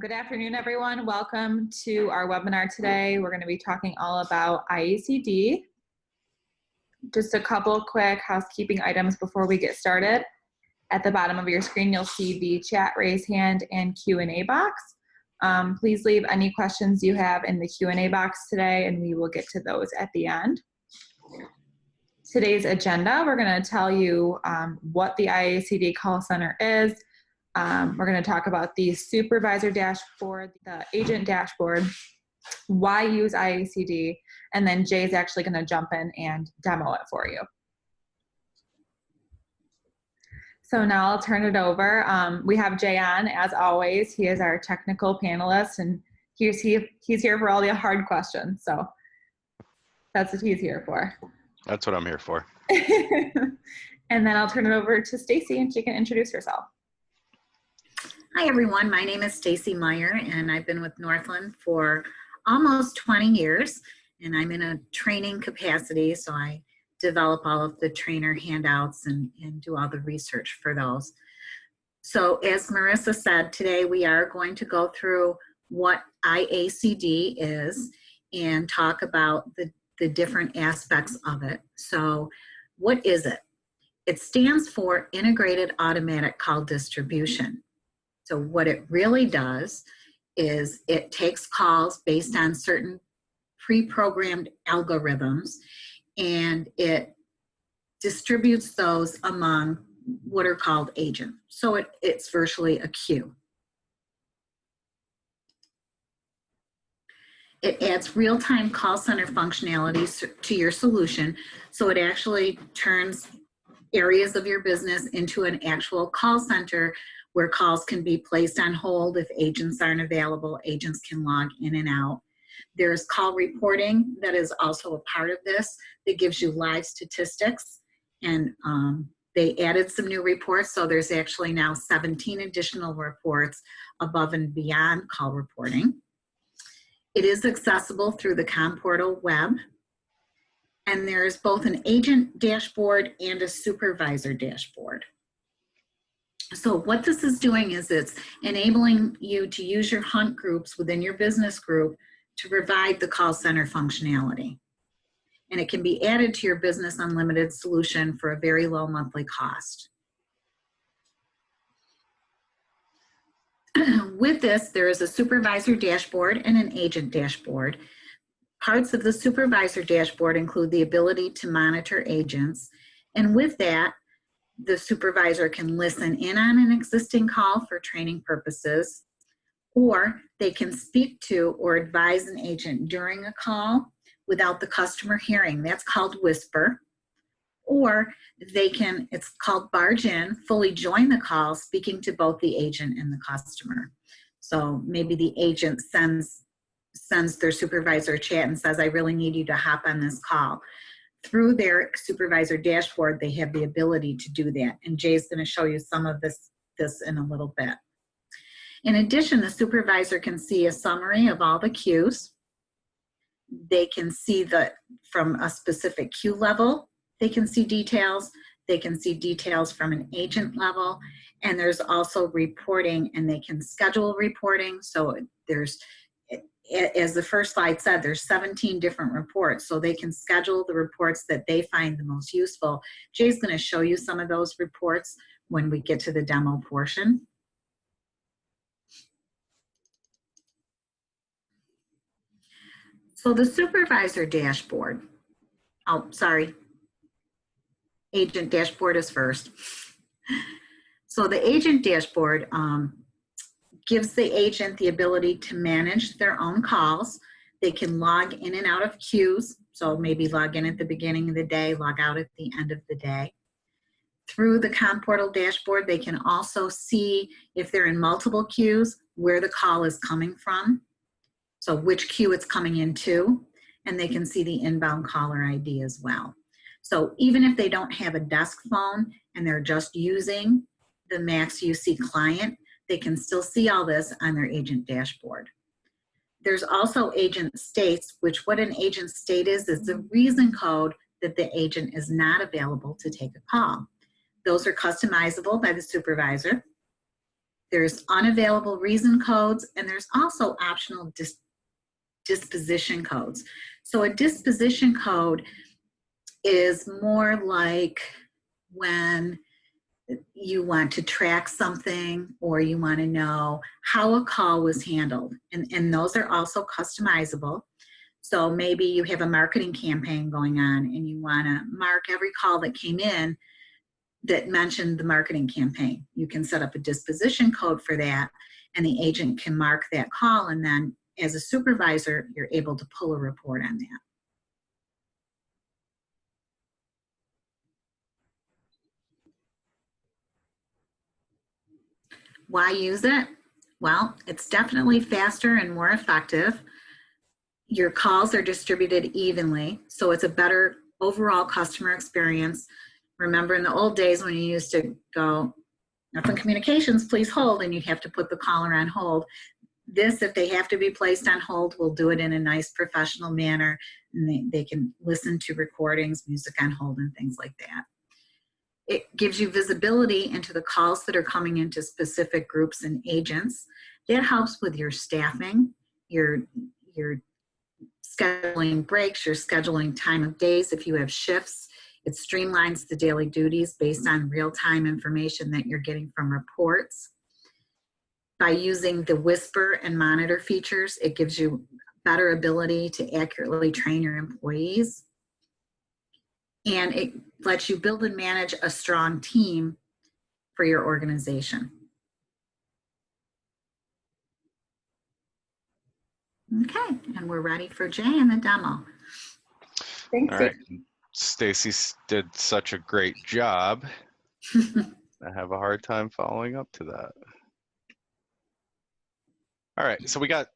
Good afternoon, everyone. Welcome to our webinar today. We're going to be talking all about iACD. Just a couple quick housekeeping items before we get started. At the bottom of your screen, you'll see the chat, raise hand, and Q&A box. Please leave any questions you have in the Q&A box today, and we will get to those at the end. Today's agenda, we're going to tell you what the iACD call center is. We're going to talk about the supervisor dashboard, the agent dashboard, why use iACD, and then Jay's actually going to jump in and demo it for you. So now I'll turn it over. We have Jay on, as always. He is our technical panelist, and he's here for all the hard questions. So that's what he's here for. That's what I'm here for. And then I'll turn it over to Stacy, and she can introduce herself. Hi everyone, my name is Stacy Meyer and I've been with Northland for almost 20 years and I'm in a training capacity, so I develop all of the trainer handouts and do all the research for those. So as Marissa said, today we are going to go through what iACD is and talk about the different aspects of it. So what is it? It stands for Integrated Automatic Call Distribution. So what it really does is it takes calls based on certain pre-programmed algorithms and it distributes those among what are called agents. So it's virtually a queue. It adds real-time call center functionality to your solution, so it actually turns areas of your business into an actual call center where calls can be placed on hold if agents aren't available. Agents can log in and out. There's call reporting that is also a part of this that gives you live statistics, and they added some new reports, so there's actually now 17 additional reports above and beyond call reporting. It is accessible through the ComPortal web, and there's both an agent dashboard and a supervisor dashboard. So what this is doing is it's enabling you to use your hunt groups within your business group to provide the call center functionality. And it can be added to your Business Unlimited solution for a very low monthly cost. With this, there is a supervisor dashboard and an agent dashboard. Parts of the supervisor dashboard include the ability to monitor agents. And with that, the supervisor can listen in on an existing call for training purposes, or they can speak to or advise an agent during a call without the customer hearing. That's called whisper. Or they can, it's called barge in, fully join the call, speaking to both the agent and the customer. So maybe the agent sends their supervisor a chat and says, I really need you to hop on this call. Through their supervisor dashboard, they have the ability to do that. And Jay's going to show you some of this in a little bit. In addition, the supervisor can see a summary of all the queues. They can see from a specific queue level, they can see details. They can see details from an agent level. And there's also reporting, and they can schedule reporting. So there's, as the first slide said, there's 17 different reports, so they can schedule the reports that they find the most useful. Jay's going to show you some of those reports when we get to the demo portion. So the supervisor dashboard, oh, sorry, agent dashboard is first. So the agent dashboard, gives the agent the ability to manage their own calls. They can log in and out of queues, so maybe log in at the beginning of the day, log out at the end of the day. Through the ComPortal dashboard, they can also see if they're in multiple queues, where the call is coming from, so which queue it's coming into, and they can see the inbound caller ID as well. So even if they don't have a desk phone and they're just using the Max UC client, they can still see all this on their agent dashboard. There's also agent states, which what an agent state is the reason code that the agent is not available to take a call. Those are customizable by the supervisor. There's unavailable reason codes, and there's also optional disposition codes. So a disposition code is more like when you want to track something or you want to know how a call was handled. And those are also customizable. So maybe you have a marketing campaign going on and you want to mark every call that came in that mentioned the marketing campaign. You can set up a disposition code for that, and the agent can mark that call, and then as a supervisor, you're able to pull a report on that. Why use it? Well, it's definitely faster and more effective. Your calls are distributed evenly, so it's a better overall customer experience. Remember in the old days when you used to go, from communications, please hold, and you'd have to put the caller on hold. This, if they have to be placed on hold, will do it in a nice professional manner, and they can listen to recordings, music on hold, and things like that. It gives you visibility into the calls that are coming into specific groups and agents. That helps with your staffing, your scheduling breaks, your scheduling time of days if you have shifts. It streamlines the daily duties based on real-time information that you're getting from reports. By using the whisper and monitor features, it gives you better ability to accurately train your employees. And it lets you build and manage a strong team for your organization. Okay, and we're ready for Jay and the demo. Thanks. All right, Stacy did such a great job. I have a hard time following up to that. All right, so we got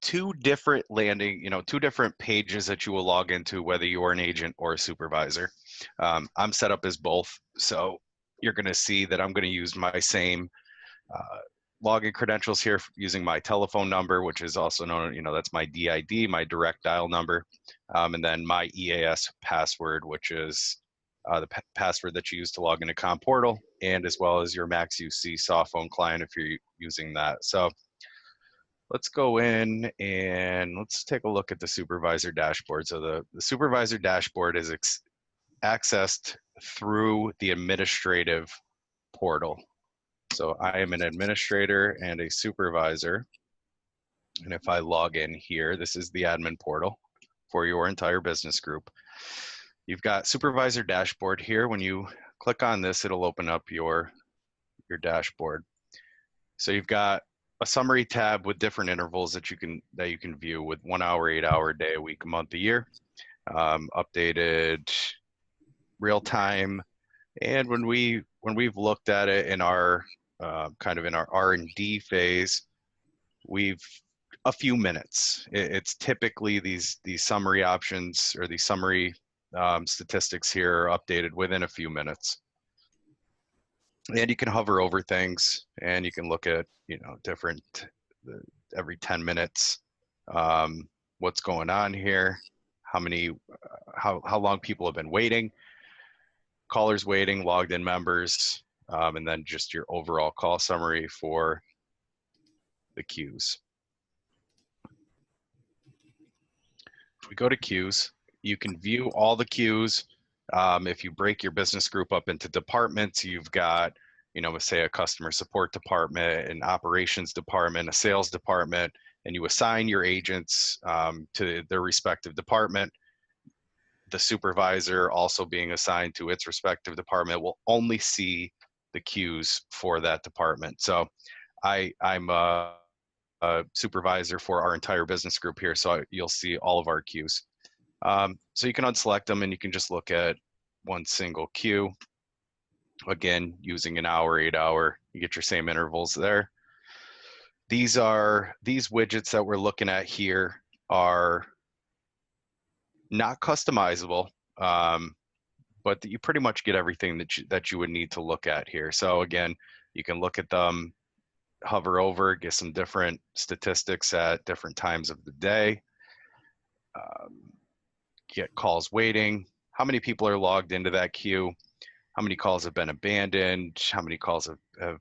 two different two different pages that you will log into, whether you're an agent or a supervisor. I'm set up as both, so you're going to see that I'm going to use my same login credentials here using my telephone number, which is also known, that's my DID, my direct dial number, and then my EAS password, which is the password that you use to log into ComPortal, and as well as your MaxUC soft phone client if you're using that. So let's go in and let's take a look at the supervisor dashboard. So the supervisor dashboard is accessed through the administrative portal. So I am an administrator and a supervisor. And if I log in here, this is the admin portal for your entire business group. You've got supervisor dashboard here. When you click on this, it'll open up your dashboard. So you've got a summary tab with different intervals that you can view with 1 hour, 8 hour, day, a week, a month, a year, updated, real time. And when we've looked at it in our kind of in our R&D phase, we've a few minutes. It's typically these summary options or these summary statistics here are updated within a few minutes. And you can hover over things and you can look at, every 10 minutes, what's going on here, how long people have been waiting, callers waiting, logged in members, and then just your overall call summary for the queues. If we go to queues, you can view all the queues. If you break your business group up into departments, you've got, say a customer support department, an operations department, a sales department, and you assign your agents to their respective department. The supervisor also being assigned to its respective department will only see the queues for that department. So I'm a supervisor for our entire business group here, so you'll see all of our queues. So you can unselect them and you can just look at one single queue. Again, using an hour, 8 hour, you get your same intervals there. These widgets that we're looking at here are not customizable, but you pretty much get everything that you would need to look at here. So again, you can look at them, hover over, get some different statistics at different times of the day, get calls waiting, how many people are logged into that queue, how many calls have been abandoned, how many calls have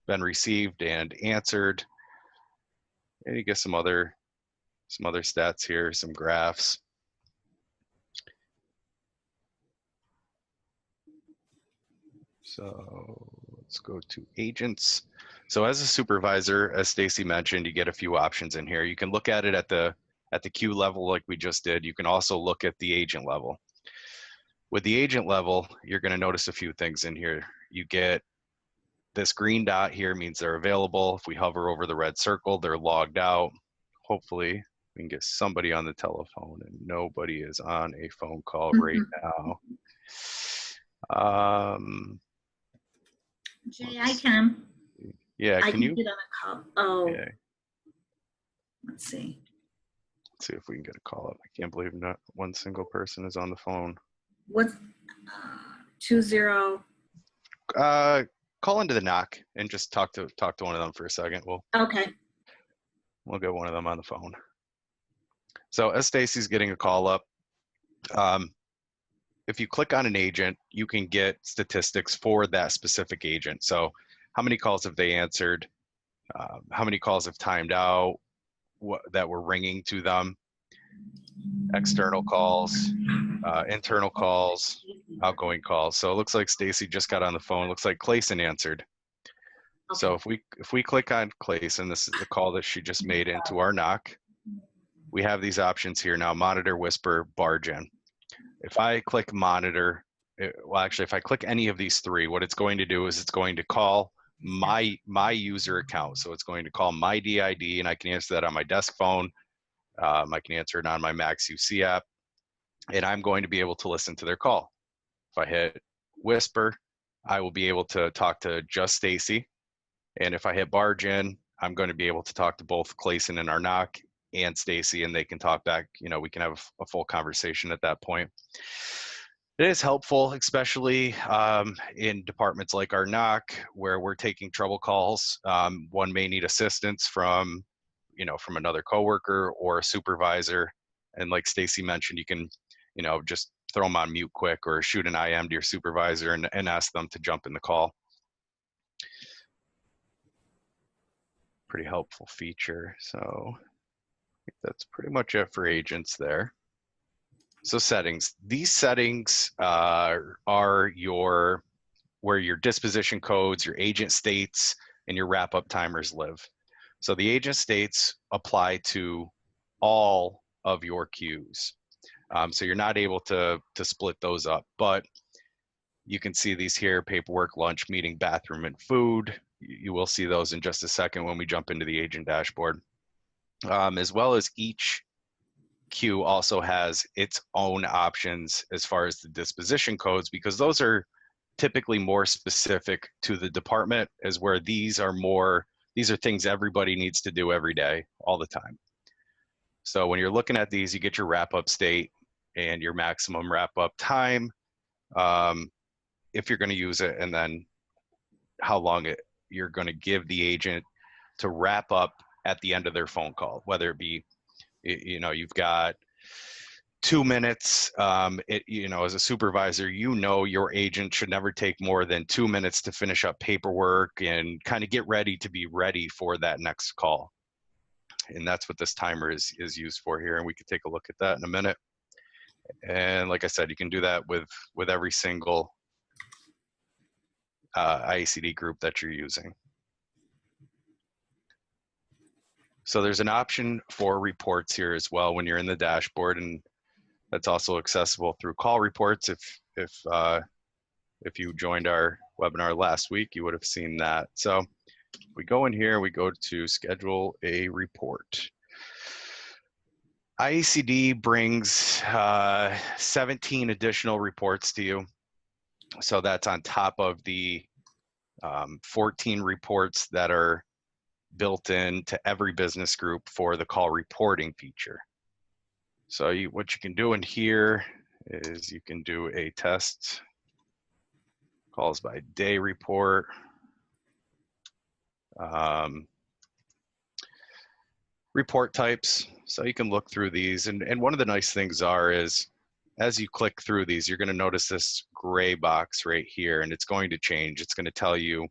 been received and answered. And you get some other stats here, some graphs. So let's go to agents. So as a supervisor, as Stacy mentioned, you get a few options in here. You can look at it at the queue level like we just did. You can also look at the agent level. With the agent level, you're going to notice a few things in here. You get this green dot here means they're available. If we hover over the red circle, they're logged out. Hopefully we can get somebody on the telephone, and nobody is on a phone call right now. Jay, I can. Yeah, I can you? get on a call. Oh, Yeah. let's see. Let's see if we can get a call up. I can't believe not one single person is on the phone. What's 20? Call into the knock and just talk to one of them for a second. Okay. We'll get one of them on the phone. So as Stacy's getting a call up, if you click on an agent, you can get statistics for that specific agent. So how many calls have they answered? How many calls have timed out that were ringing to them? External calls, internal calls, outgoing calls. So it looks like Stacy just got on the phone. Looks like Clayson answered. Okay. So if we click on Clayson, this is the call that she just made into our knock. We have these options here now: monitor, whisper, barge in. If I click monitor, well, actually, if I click any of these three, what it's going to do is it's going to call my user account. So it's going to call my DID, and I can answer that on my desk phone. I can answer it on my Max UC app, and I'm going to be able to listen to their call. If I hit whisper, I will be able to talk to just Stacy. And if I hit barge in, I'm going to be able to talk to both Clayson and our knock and Stacy, and they can talk back. You know, we can have a full conversation at that point. It is helpful, especially in departments like our knock, where we're taking trouble calls. One may need assistance from another coworker or a supervisor. And like Stacy mentioned, you can, just throw them on mute quick or shoot an IM to your supervisor and ask them to jump in the call. Pretty helpful feature. So I think that's pretty much it for agents there. So settings. These settings are where your disposition codes, your agent states, and your wrap-up timers live. So the agent states apply to all of your queues. So you're not able to split those up, but you can see these here: paperwork, lunch, meeting, bathroom, and food. You will see those in just a second when we jump into the agent dashboard. As well as each queue also has its own options as far as the disposition codes, because those are typically more specific to the department, as where these are things everybody needs to do every day, all the time. So when you're looking at these, you get your wrap-up state and your maximum wrap-up time, if you're going to use it, and then how long you're going to give the agent to wrap up at the end of their phone call, whether it be, you've got 2 minutes. As a supervisor, your agent should never take more than 2 minutes to finish up paperwork and kind of get ready to be ready for that next call. And that's what this timer is used for here. And we can take a look at that in a minute. And like I said, you can do that with every single iACD group that you're using. So there's an option for reports here as well when you're in the dashboard, and that's also accessible through call reports. If you joined our webinar last week, you would have seen that. So we go in here, we go to schedule a report. iACD brings 17 additional reports to you. So that's on top of the 14 reports that are built into every business group for the call reporting feature. So what you can do in here is you can do a test calls by day report. Report types. So you can look through these. And one of the nice things is as you click through these, you're going to notice this gray box right here, and it's going to change. It's going to tell you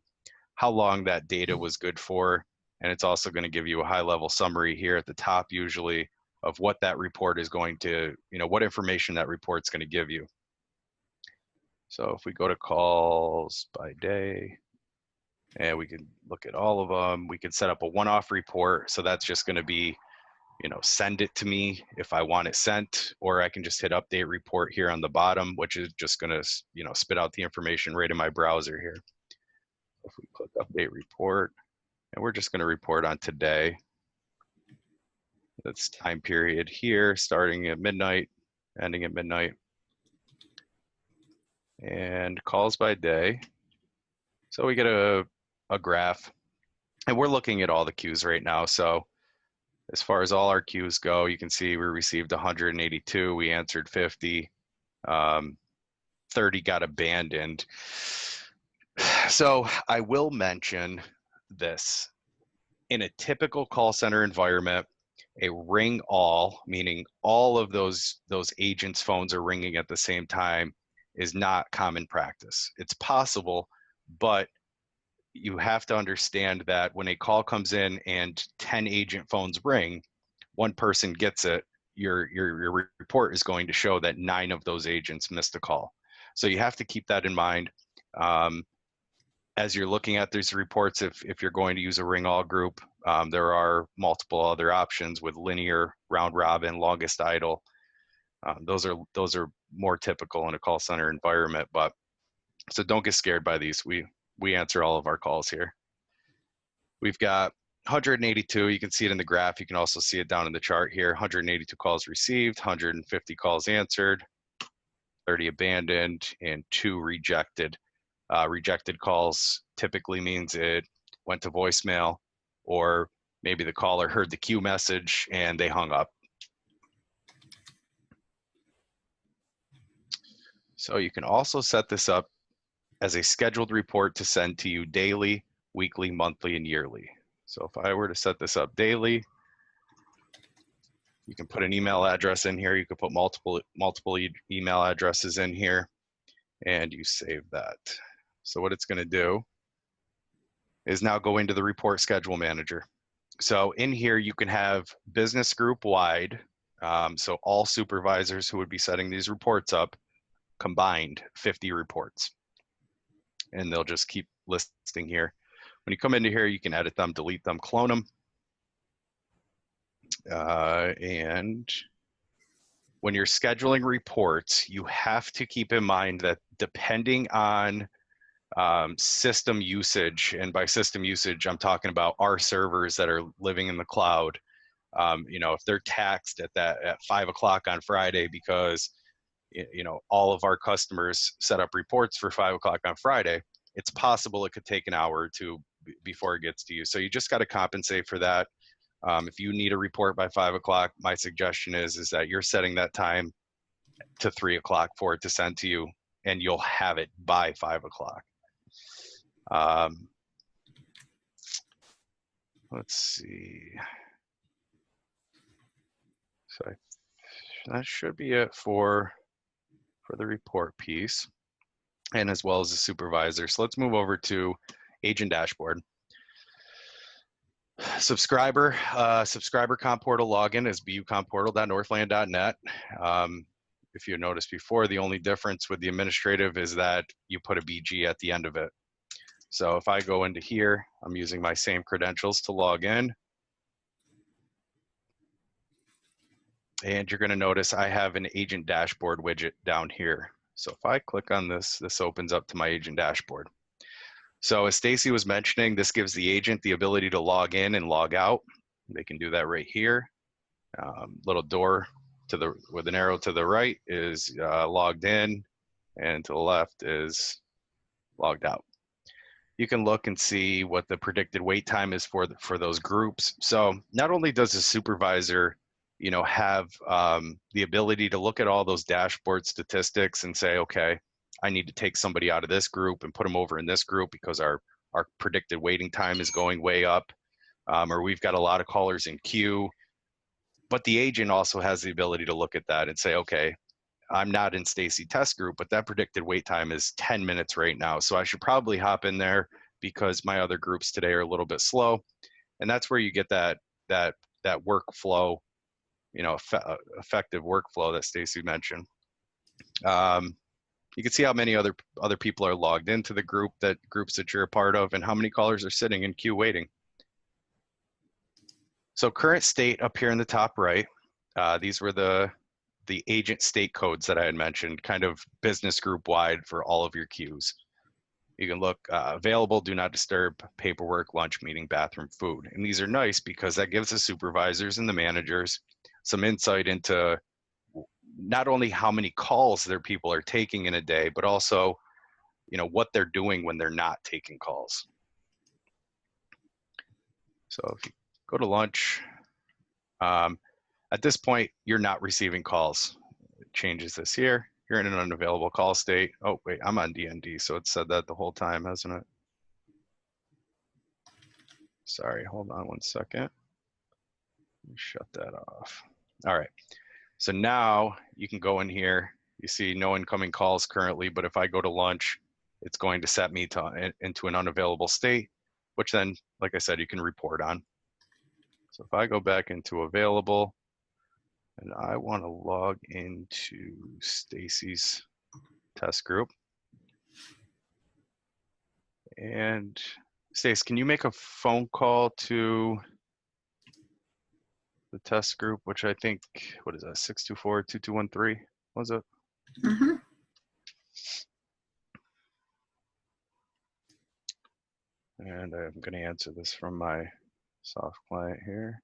how long that data was good for. And it's also going to give you a high-level summary here at the top, usually, of what that report is going to, what information that report's going to give you. So if we go to calls by day, and we can look at all of them, we can set up a one-off report. So that's just going to be, send it to me if I want it sent, or I can just hit update report here on the bottom, which is just going to, spit out the information right in my browser here. If we click update report, and we're just going to report on today. That's time period here, starting at midnight, ending at midnight. And calls by day. So we get a graph, and we're looking at all the queues right now. So as far as all our queues go, you can see we received 182, we answered 50, 30 got abandoned. So I will mention this. In a typical call center environment, a ring all, meaning all of those agents' phones are ringing at the same time, is not common practice. It's possible, but you have to understand that when a call comes in and 10 agent phones ring, one person gets it, your report is going to show that 9 of those agents missed a call. So you have to keep that in mind. As you're looking at these reports, if you're going to use a ring all group, there are multiple other options with linear, round robin, longest idle. Those are more typical in a call center environment, but so don't get scared by these. We answer all of our calls here. We've got 182. You can see it in the graph. You can also see it down in the chart here. 182 calls received, 150 calls answered, 30 abandoned, and 2 rejected. Rejected calls typically means it went to voicemail, or maybe the caller heard the queue message and they hung up. So you can also set this up as a scheduled report to send to you daily, weekly, monthly, and yearly. So if I were to set this up daily, you can put an email address in here. You could put multiple email addresses in here, and you save that. So what it's going to do is now go into the report schedule manager. So in here, you can have business group wide. So all supervisors who would be setting these reports up, combined 50 reports. And they'll just keep listing here. When you come into here, you can edit them, delete them, clone them. And when you're scheduling reports, you have to keep in mind that depending on system usage, and by system usage, I'm talking about our servers that are living in the cloud. If they're taxed at 5 o'clock on Friday because all of our customers set up reports for 5 o'clock on Friday, it's possible it could take an hour or two before it gets to you. So you just got to compensate for that. If you need a report by 5 o'clock, my suggestion is that you're setting that time to 3 o'clock for it to send to you, and you'll have it by 5 o'clock. Let's see. So that should be it for the report piece, and as well as the supervisor. So let's move over to agent dashboard. Subscriber COM portal login is bucomportal.northland.net. If you noticed before, the only difference with the administrative is that you put a BG at the end of it. So if I go into here, I'm using my same credentials to log in. And you're going to notice I have an agent dashboard widget down here. So if I click on this, this opens up to my agent dashboard. So as Stacy was mentioning, this gives the agent the ability to log in and log out. They can do that right here. Little door with an arrow to the right is logged in, and to the left is logged out. You can look and see what the predicted wait time is for those groups. So not only does the supervisor have the ability to look at all those dashboard statistics and say, okay, I need to take somebody out of this group and put them over in this group because our predicted waiting time is going way up, or we've got a lot of callers in queue. But the agent also has the ability to look at that and say, okay, I'm not in Stacy test group, but that predicted wait time is 10 minutes right now. So I should probably hop in there because my other groups today are a little bit slow. And that's where you get that workflow, effective workflow that Stacy mentioned. You can see how many other people are logged into the groups that you're a part of, and how many callers are sitting in queue waiting. So current state up here in the top right, these were the agent state codes that I had mentioned, kind of business group wide for all of your queues. You can look available, do not disturb, paperwork, lunch, meeting, bathroom, food. And these are nice because that gives the supervisors and the managers some insight into not only how many calls their people are taking in a day, but also, what they're doing when they're not taking calls. So if you go to lunch, at this point, you're not receiving calls. It changes this here. You're in an unavailable call state. Oh, wait, I'm on DND, so it said that the whole time, hasn't it? Sorry, hold on one second. Let me shut that off. All right, so now you can go in here. You see no incoming calls currently, but if I go to lunch, it's going to set me into an unavailable state, which then, like I said, you can report on. So if I go back into available, and I want to log into Stacy's test group. And Stace, can you make a phone call to the test group, which I think, what is that, 624-2213, was it? Mm-hmm. And I'm going to answer this from my soft client here.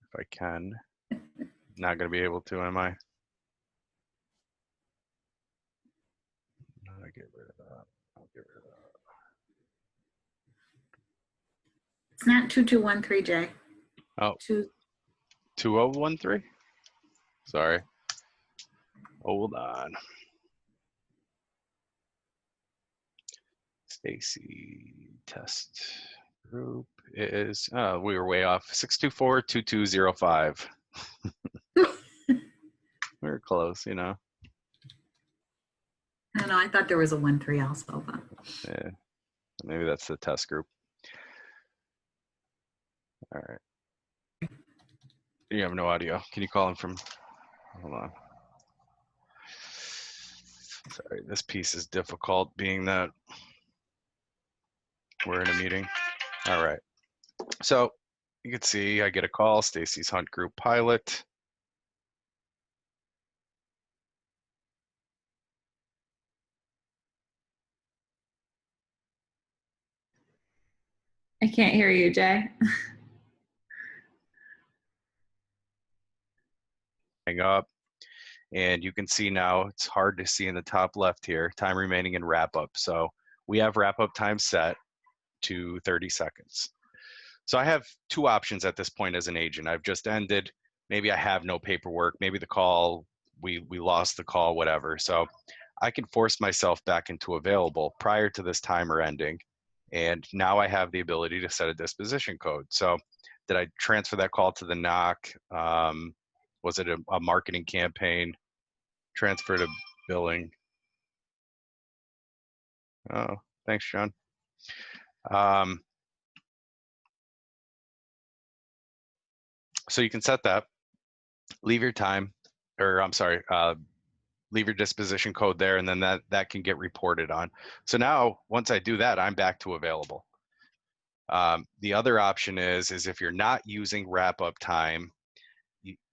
If I can. Not going to be able to, am I? I'll get rid of that. I'll get rid of that. It's not 2213, Jay. Oh, 2013? Sorry. Hold on. Stacy test group is, we were way off. 624-2205. We were close, I don't know. I thought there was a 13 also, but Yeah, maybe that's the test group. All right. You have no audio. Can you call him from? Hold on. Sorry, this piece is difficult, being that we're in a meeting. All right. So you can see I get a call. Stacy's Hunt Group pilot. I can't hear you, Jay. Hang up. And you can see now, it's hard to see in the top left here, time remaining in wrap up. So we have wrap up time set to 30 seconds. So I have two options at this point as an agent. I've just ended. Maybe I have no paperwork. Maybe the call, we lost the call, whatever. So I can force myself back into available prior to this timer ending. And now I have the ability to set a disposition code. So did I transfer that call to the NOC? Was it a marketing campaign? Transfer to billing. Oh, thanks, John. So you can set that, leave your time, or I'm sorry, leave your disposition code there, and then that can get reported on. So now, once I do that, I'm back to available. The other option is if you're not using wrap up time,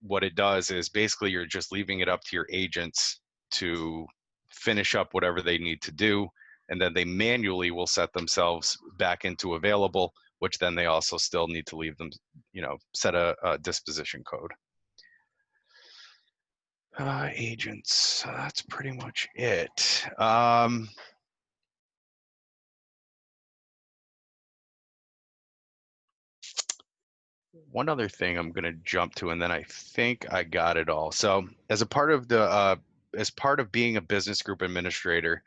what it does is basically you're just leaving it up to your agents to finish up whatever they need to do, and then they manually will set themselves back into available, which then they also still need to leave them, set a disposition code. Agents, that's pretty much it. One other thing I'm going to jump to, and then I think I got it all. So as a part of being a business group administrator,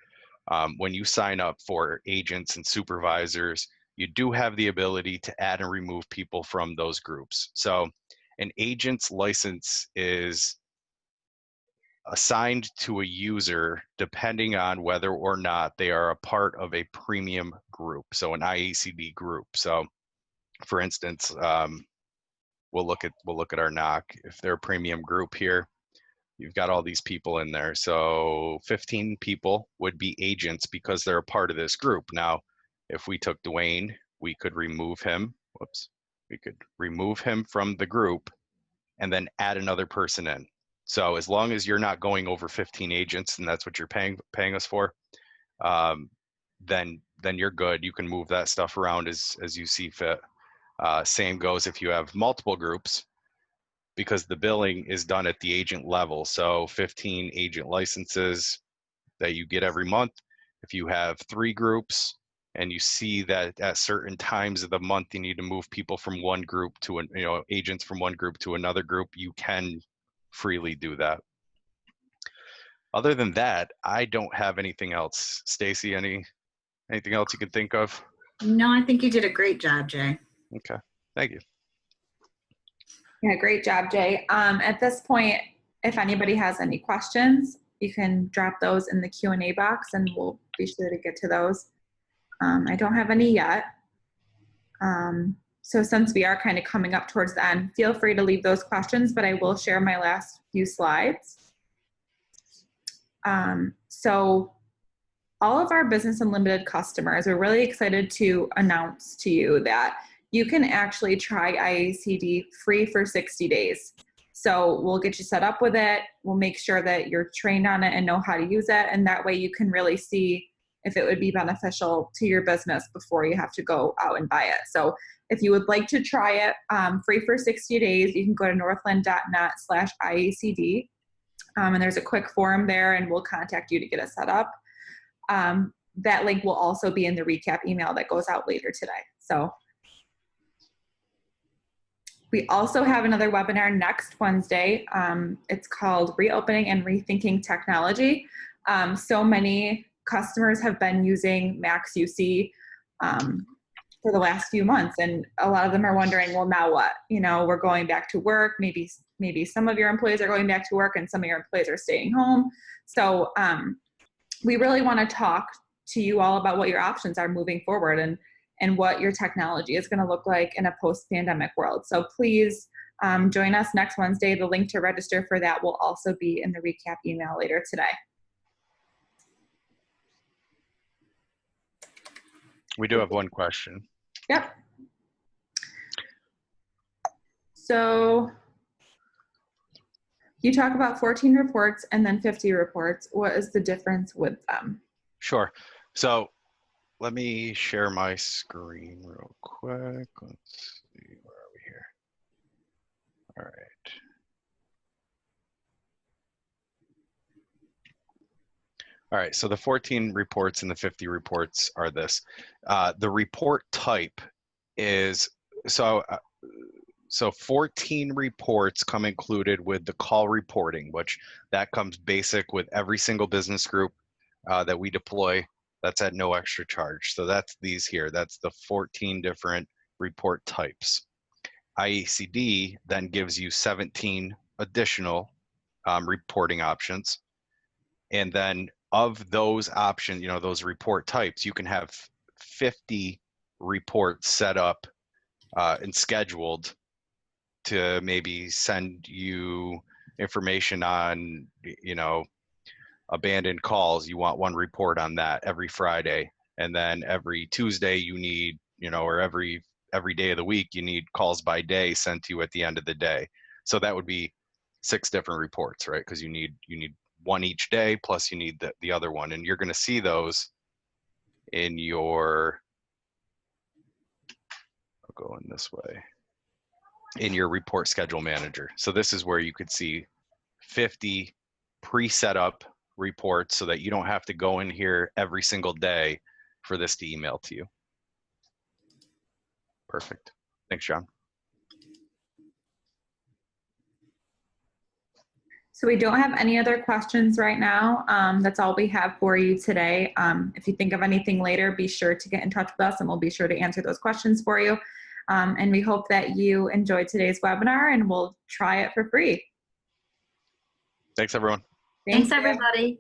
when you sign up for agents and supervisors, you do have the ability to add and remove people from those groups. So an agent's license is assigned to a user depending on whether or not they are a part of a premium group, so an iACD group. So for instance, we'll look at our NOC. If they're a premium group here, you've got all these people in there. So 15 people would be agents because they're a part of this group. Now, if we took Dwayne, we could remove him. Whoops. We could remove him from the group and then add another person in. So as long as you're not going over 15 agents, and that's what you're paying us for, then you're good. You can move that stuff around as you see fit. Same goes if you have multiple groups, because the billing is done at the agent level. So 15 agent licenses that you get every month. If you have 3 groups and you see that at certain times of the month you need to move people from one group to agents from one group to another group, you can freely do that. Other than that, I don't have anything else. Stacy, anything else you can think of? No, I think you did a great job, Jay. Okay, thank you. Yeah, great job, Jay. At this point, if anybody has any questions, you can drop those in the Q&A box and we'll be sure to get to those. I don't have any yet. So since we are kind of coming up towards the end, feel free to leave those questions, but I will share my last few slides. So all of our Business Unlimited customers are really excited to announce to you that you can actually try iACD free for 60 days. So we'll get you set up with it. We'll make sure that you're trained on it and know how to use it. And that way you can really see if it would be beneficial to your business before you have to go out and buy it. So if you would like to try it free for 60 days, you can go to northland.net/iACD. And there's a quick form there and we'll contact you to get it set up. That link will also be in the recap email that goes out later today. So we also have another webinar next Wednesday. It's called Reopening and Rethinking Technology. So many customers have been using MaxUC for the last few months, and a lot of them are wondering, well, now what? We're going back to work. Maybe some of your employees are going back to work and some of your employees are staying home. So we really want to talk to you all about what your options are moving forward and what your technology is going to look like in a post-pandemic world. So please join us next Wednesday. The link to register for that will also be in the recap email later today. We do have one question. Yep. So you talk about 14 reports and then 50 reports. What is the difference with them? Sure. So let me share my screen real quick. Let's see, where are we here? All right. All right, so the 14 reports and the 50 reports are this. The report type is, so 14 reports come included with the call reporting, which that comes basic with every single business group that we deploy. That's at no extra charge. So that's these here. That's the 14 different report types. iACD then gives you 17 additional reporting options. And then of those options, those report types, you can have 50 reports set up and scheduled to maybe send you information on, abandoned calls. You want one report on that every Friday. And then every Tuesday you need, or every day of the week, you need calls by day sent to you at the end of the day. So that would be 6 different reports, right? Because you need one each day, plus you need the other one. And you're going to see those in your, I'll go in this way, in your report schedule manager. So this is where you could see 50 pre-set up reports so that you don't have to go in here every single day for this to email to you. Perfect. Thanks, John. So we don't have any other questions right now. That's all we have for you today. If you think of anything later, be sure to get in touch with us and we'll be sure to answer those questions for you. And we hope that you enjoyed today's webinar and we'll try it for free. Thanks, everyone. Thanks, you. everybody.